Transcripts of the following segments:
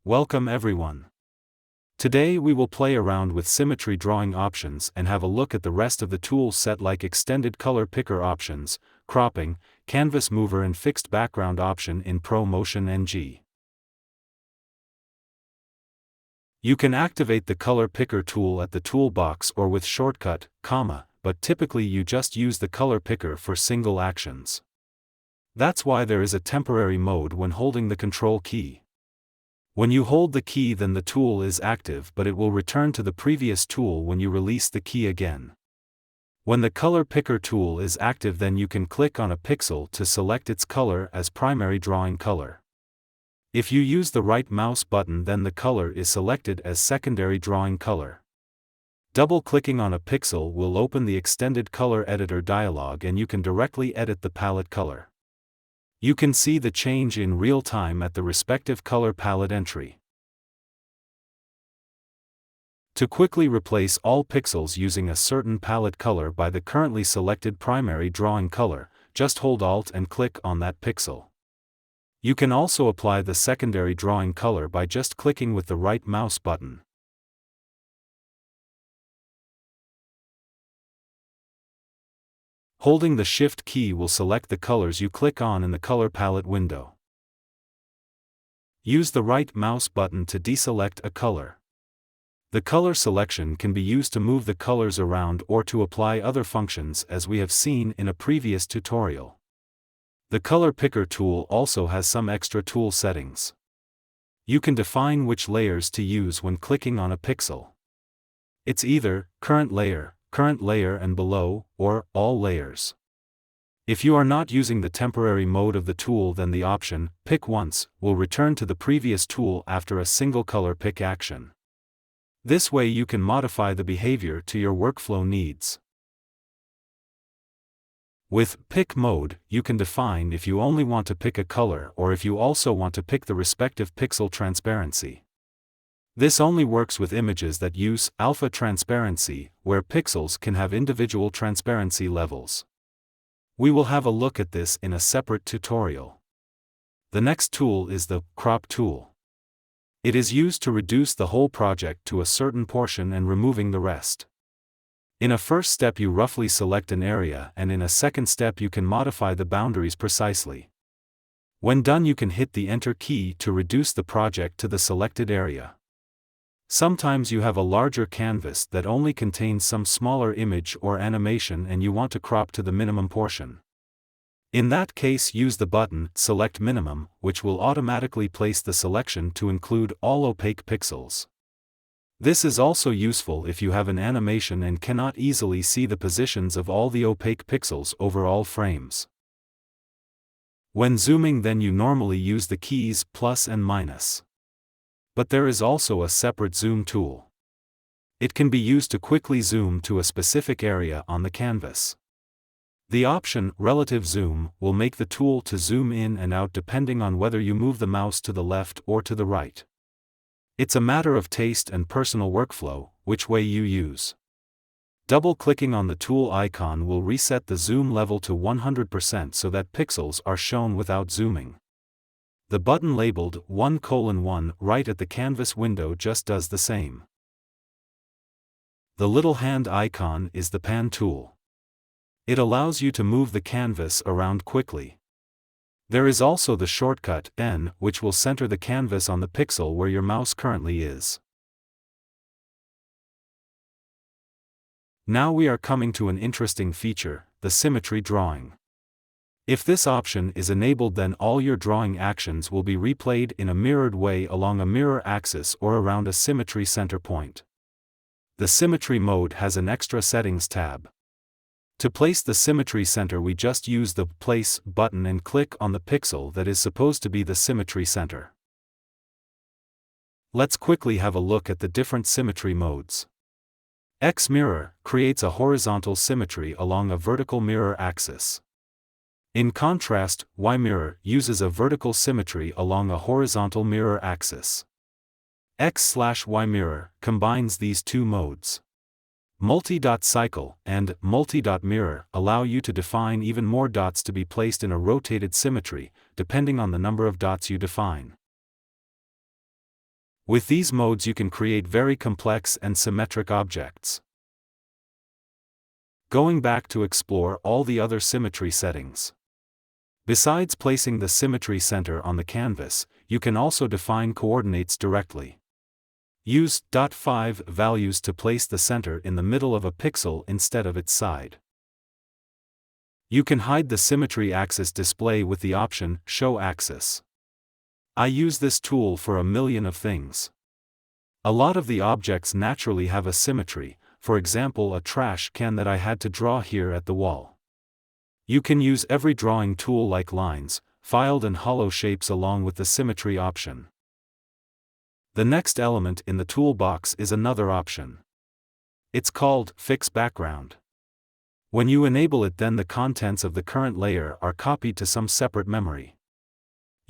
Welcome everyone. Today we will play around with symmetry drawing options and have a look at the rest of the tool set like extended color picker options, cropping, canvas mover and fixed background option in promotionng. You can activate the color picker tool at the toolbox or with shortcut, but typically you just use the color picker for single actions. That's why there is a temporary mode when holding the control key. When you hold the key, then the tool is active, but it will return to the previous tool when you release the key again. When the color picker tool is active, then you can click on a pixel to select its color as primary drawing color. If you use the right mouse button, then the color is selected as secondary drawing color. Double-clicking on a pixel will open the extended color editor dialog and you can directly edit the palette color. You can see the change in real time at the respective color palette entry. To quickly replace all pixels using a certain palette color by the currently selected primary drawing color, just hold Alt and click on that pixel. You can also apply the secondary drawing color by just clicking with the right mouse button. Holding the Shift key will select the colors you click on in the color palette window. Use the right mouse button to deselect a color. The color selection can be used to move the colors around or to apply other functions, as we have seen in a previous tutorial. The color picker tool also has some extra tool settings. You can define which layers to use when clicking on a pixel. It's either current layer and below, or all layers. If you are not using the temporary mode of the tool, then the option, Pick Once, will return to the previous tool after a single color pick action. This way you can modify the behavior to your workflow needs. With Pick Mode, you can define if you only want to pick a color or if you also want to pick the respective pixel transparency. This only works with images that use alpha transparency, where pixels can have individual transparency levels. We will have a look at this in a separate tutorial. The next tool is the Crop tool. It is used to reduce the whole project to a certain portion and removing the rest. In a first step you roughly select an area, and in a second step you can modify the boundaries precisely. When done, you can hit the Enter key to reduce the project to the selected area. Sometimes you have a larger canvas that only contains some smaller image or animation and you want to crop to the minimum portion. In that case, use the button Select Minimum, which will automatically place the selection to include all opaque pixels. This is also useful if you have an animation and cannot easily see the positions of all the opaque pixels over all frames. When zooming, then you normally use the keys plus and minus. But there is also a separate zoom tool. It can be used to quickly zoom to a specific area on the canvas. The option Relative Zoom will make the tool to zoom in and out depending on whether you move the mouse to the left or to the right. It's a matter of taste and personal workflow, which way you use. Double-clicking on the tool icon will reset the zoom level to 100% so that pixels are shown without zooming. The button labeled 1:1 right at the canvas window just does the same. The little hand icon is the Pan tool. It allows you to move the canvas around quickly. There is also the shortcut N, which will center the canvas on the pixel where your mouse currently is. Now we are coming to an interesting feature, the symmetry drawing. If this option is enabled, then all your drawing actions will be replayed in a mirrored way along a mirror axis or around a symmetry center point. The symmetry mode has an extra settings tab. To place the symmetry center, we just use the Place button and click on the pixel that is supposed to be the symmetry center. Let's quickly have a look at the different symmetry modes. X mirror creates a horizontal symmetry along a vertical mirror axis. In contrast, Y mirror uses a vertical symmetry along a horizontal mirror axis. X/Y mirror combines these two modes. Multi-dot cycle and multi-dot mirror allow you to define even more dots to be placed in a rotated symmetry, depending on the number of dots you define. With these modes you can create very complex and symmetric objects. Going back to explore all the other symmetry settings. Besides placing the symmetry center on the canvas, you can also define coordinates directly. Use .5 values to place the center in the middle of a pixel instead of its side. You can hide the symmetry axis display with the option Show Axis. I use this tool for a million of things. A lot of the objects naturally have a symmetry, for example a trash can that I had to draw here at the wall. You can use every drawing tool like lines, filed and hollow shapes along with the symmetry option. The next element in the toolbox is another option. It's called Fix Background. When you enable it, then the contents of the current layer are copied to some separate memory.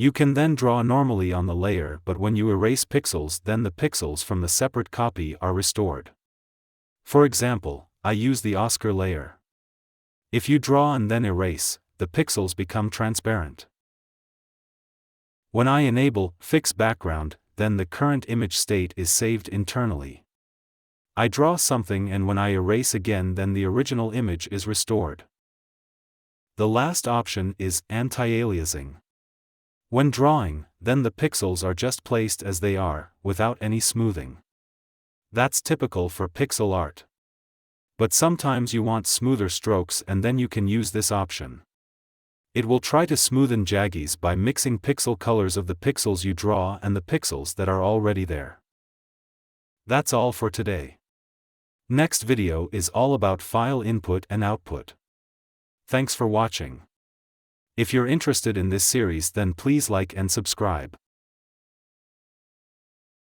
You can then draw normally on the layer, but when you erase pixels, then the pixels from the separate copy are restored. For example, I use the Oscar layer. If you draw and then erase, the pixels become transparent. When I enable Fix Background, then the current image state is saved internally. I draw something and when I erase again, then the original image is restored. The last option is Anti-aliasing. When drawing, then the pixels are just placed as they are, without any smoothing. That's typical for pixel art. But sometimes you want smoother strokes, and then you can use this option. It will try to smoothen jaggies by mixing pixel colors of the pixels you draw and the pixels that are already there. That's all for today. Next video is all about file input and output. Thanks for watching. If you're interested in this series, then please like and subscribe.